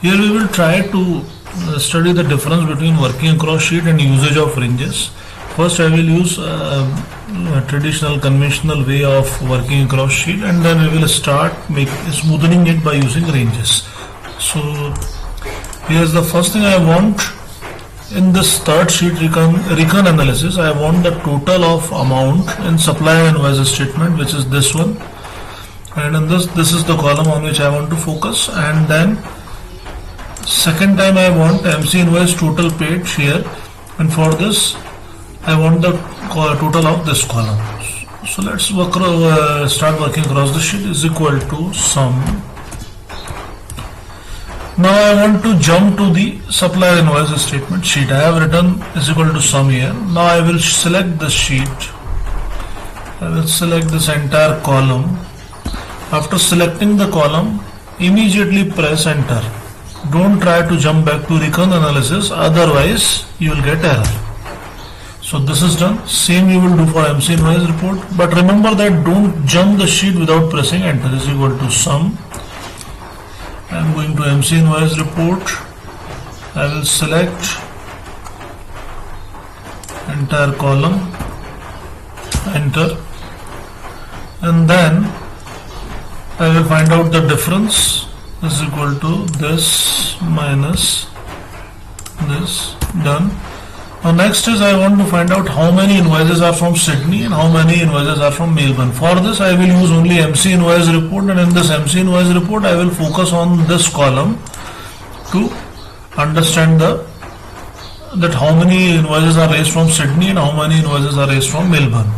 Here we will try to study the difference between working across sheet and usage of ranges. First I will use a traditional conventional way of working across sheet, and then we will start smoothing it by using ranges. So here's the first thing I want. In this third sheet recon analysis, I want the total of amount in supply and invoice statement, which is this one, and in this is the column on which I want to focus. And then second time I want MC invoice total paid here, and for this I want the total of this column. So let's start working across the sheet. Is equal to sum. Now I want to jump to the supplier invoice statement sheet. I have written is equal to sum here. Now I will select the sheet. I will select this entire column. After selecting the column, immediately press enter. Don't try to jump back to recon analysis, otherwise you will get error. So this is done. Same you will do for MC invoice report, but remember that don't jump the sheet without pressing enter. Is equal to sum. I am going to MC invoice report. I will select entire column, enter, and then I will find out the difference. Is equal to this minus this. Done. Now next is I want to find out how many invoices are from Sydney and how many invoices are from Melbourne. For this I will use only MC invoice report, and in this MC invoice report I will focus on this column to understand that how many invoices are raised from Sydney and how many invoices are raised from Melbourne.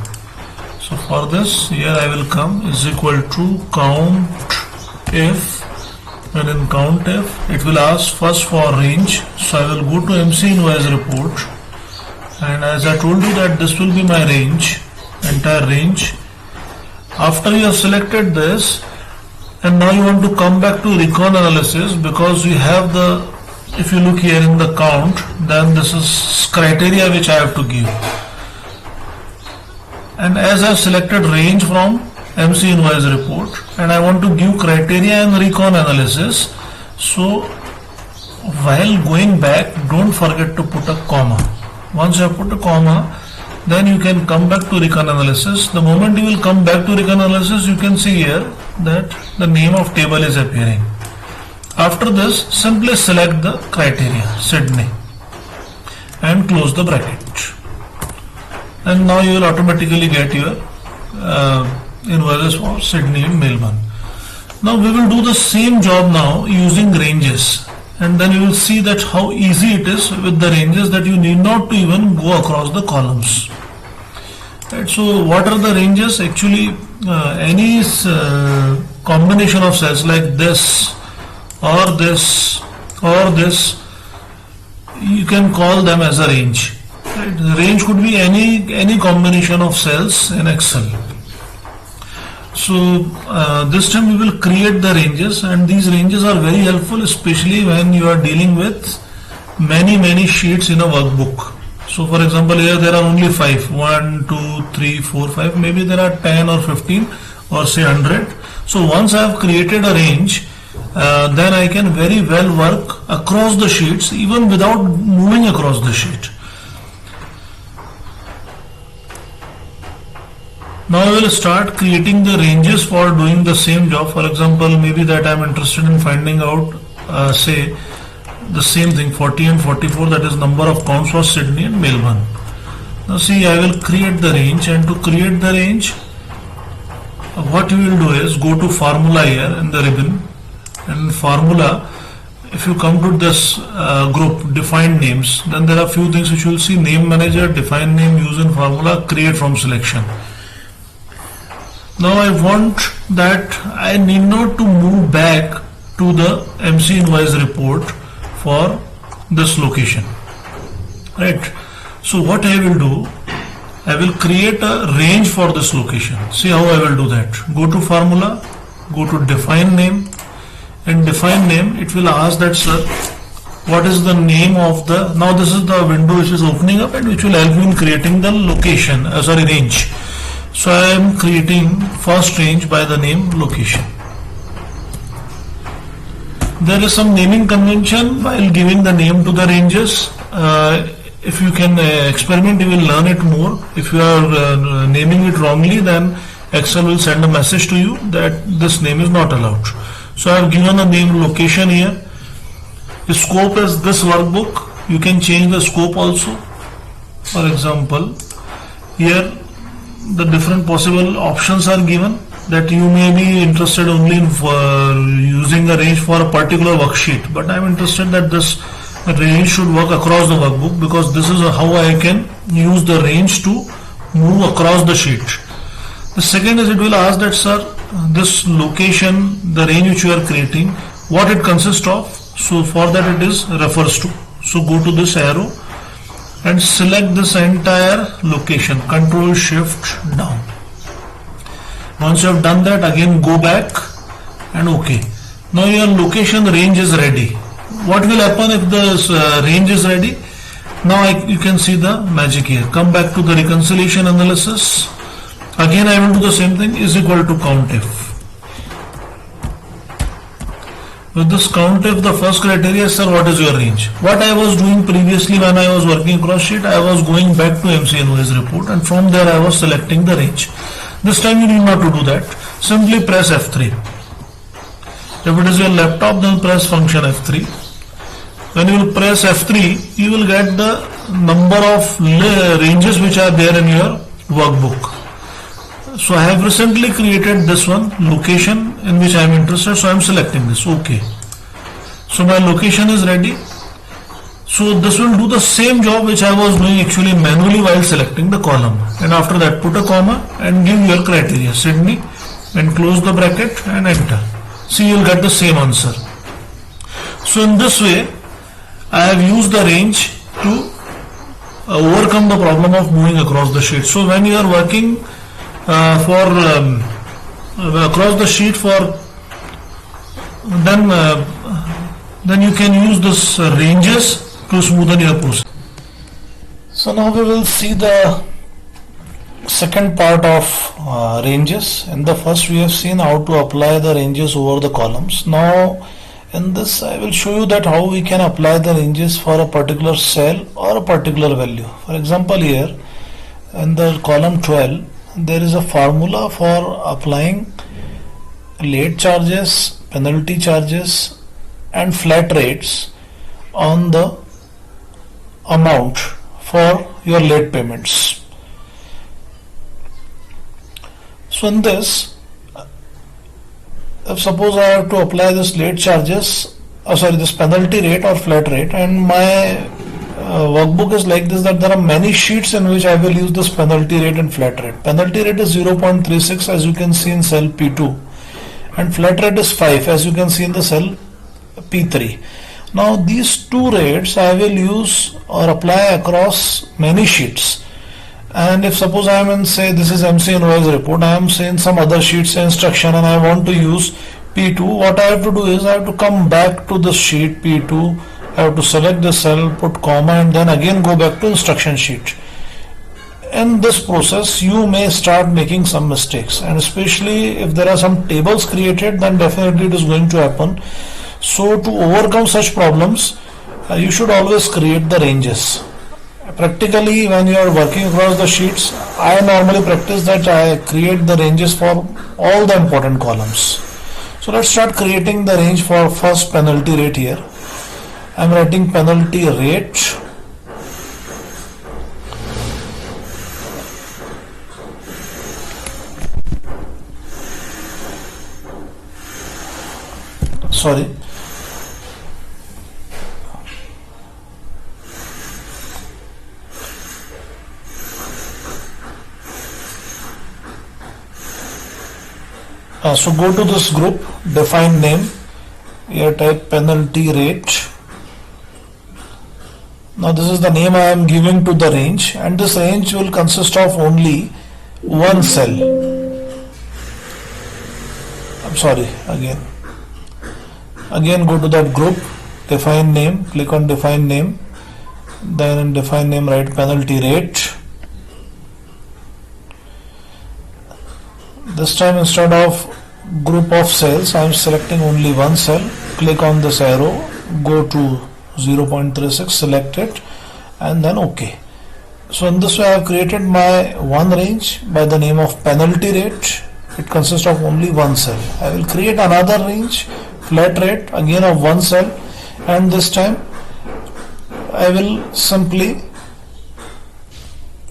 So for this, here I will come is equal to count if, and in count if it will ask first for range. So I will go to MC invoice report, and as I told you that this will be my range, entire range. After you have selected this, and now you want to come back to recon analysis, because we have the, if you look here in the count, then this is criteria which I have to give. And as I have selected range from MC invoice report, and I want to give criteria and recon analysis, so while going back, don't forget to put a comma. Once you have put a comma, then you can come back to recon analysis. The moment you will come back to recon analysis, you can see here that the name of table is appearing. After this, simply select the criteria Sydney and close the bracket, and now you will automatically get your invoices for Sydney and Melbourne. Now we will do the same job now using ranges, and then you will see that how easy it is with the ranges, that you need not to even go across the columns. Right, so what are the ranges? Actually any combination of cells like this or this or this, you can call them as a range. Right? The range could be any combination of cells in Excel. So this time we will create the ranges, and these ranges are very helpful, especially when you are dealing with many sheets in a workbook. So for example, here there are only 5, 1, 2, 3, 4, 5, maybe there are 10 or 15 or say 100. So once I have created a range, then I can very well work across the sheets even without moving across the sheet. Now I will start creating the ranges for doing the same job. For example, maybe that I am interested in finding out say the same thing, 40 and 44, that is number of counts for Sydney and Melbourne. Now see, I will create the range, and to create the range, what you will do is go to formula here in the ribbon, and formula, if you come to this group define names, then there are few things which you will see: name manager, define name, use in formula, create from selection. Now I want that I need not to move back to the MC invoice report for this location, right? So what I will do, I will create a range for this location. See how I will do that. Go to formula, go to define name, and define name, it will ask that, sir, what is the name of the, now this is the window which is opening up and which will help me in creating the location, range. So I am creating first range by the name location. There is some naming convention while giving the name to the ranges. If you can experiment, you will learn it more. If you are naming it wrongly, then Excel will send a message to you that this name is not allowed. So I have given a name location here. The scope is this workbook. You can change the scope also. For example, here the different possible options are given, that you may be interested only in using a range for a particular worksheet, but I am interested that this range should work across the workbook, because this is how I can use the range to move across the sheet. The second is, it will ask that, sir, this location, the range which you are creating, what it consists of. So for that it is refers to. So go to this arrow and select this entire location, Control Shift down. Once you have done that, again go back and OK. Now your location range is ready. What will happen if the range is ready? Now you can see the magic here. Come back to the reconciliation analysis. Again I will do the same thing, is equal to COUNTIF. With this COUNTIF, the first criteria is, sir, what is your range? What I was doing previously when I was working across sheet, I was going back to MC&OS report, and from there I was selecting the range. This time you need not to do that. Simply press F3. If it is your laptop, then press function F3. When you will press F3, you will get the number of ranges which are there in your workbook. So I have recently created this one, location, in which I am interested, so I am selecting this. OK. So my location is ready. So this will do the same job which I was doing actually manually while selecting the column. And after that, put a comma and give your criteria, Sydney, and close the bracket and enter. See, you will get the same answer. So in this way, I have used the range to overcome the problem of moving across the sheet. So when you are working across the sheet then you can use this ranges to smoothen your process. So now we will see the second part of ranges. In the first we have seen how to apply the ranges over the columns. Now in this I will show you that how we can apply the ranges for a particular cell or a particular value. For example, here in the column 12 there is a formula for applying late charges, penalty charges and flat rates on the amount for your late payments. So in this, if suppose I have to apply this late charges, this penalty rate or flat rate, and my workbook is like this, that there are many sheets in which I will use this penalty rate and flat rate. Penalty rate is 0.36 as you can see in cell P2, and flat rate is 5 as you can see in the cell P3. Now these two rates I will use or apply across many sheets. And if suppose I am in, say, this is MC&OS report, I am saying some other sheets instruction and I want to use P2, what I have to do is I have to come back to the sheet P2. I have to select the cell, put comma, and then again go back to instruction sheet. In this process you may start making some mistakes, and especially if there are some tables created, then definitely it is going to happen. So to overcome such problems, you should always create the ranges. Practically when you are working across the sheets, I normally practice that I create the ranges for all the important columns. So let's start creating the range for first penalty rate here. I am writing penalty rate. Sorry. So go to this group, define name, here type penalty rate. Now this is the name I am giving to the range, and this range will consist of only one cell. I'm sorry, again go to that group, define name, click on define name, then in define name write penalty rate. This time instead of group of cells. I am selecting only one cell. Click on this arrow, go to 0.36, select it, and then OK. So in this way I have created my one range by the name of penalty rate. It consists of only one cell. I will create another range, flat rate, again of one cell, and this time I will simply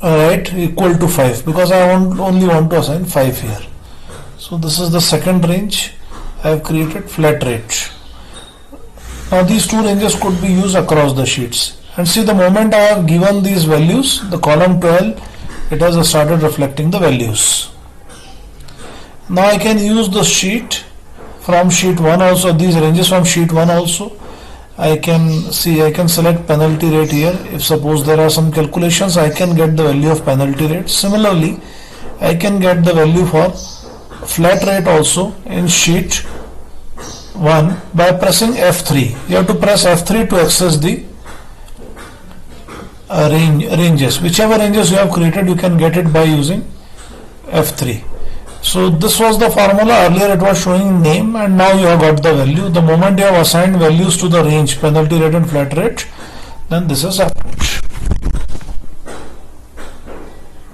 write equal to 5 because I only want to assign 5 here. So this is the second range I have created, flat rate. Now these two ranges could be used across the sheets. And see, the moment I have given these values, the column 12, it has started reflecting the values. Now I can use the sheet from sheet 1 also, these ranges from sheet 1 also. I can select penalty rate here. If suppose there are some calculations, I can get the value of penalty rate. Similarly, I can get the value for flat rate also in sheet 1 by pressing F3. You have to press F3 to access the ranges. Whichever ranges you have created, you can get it by using F3. So this was the formula. Earlier it was showing name, and now you have got the value. The moment you have assigned values to the range penalty rate and flat rate, then this is happened.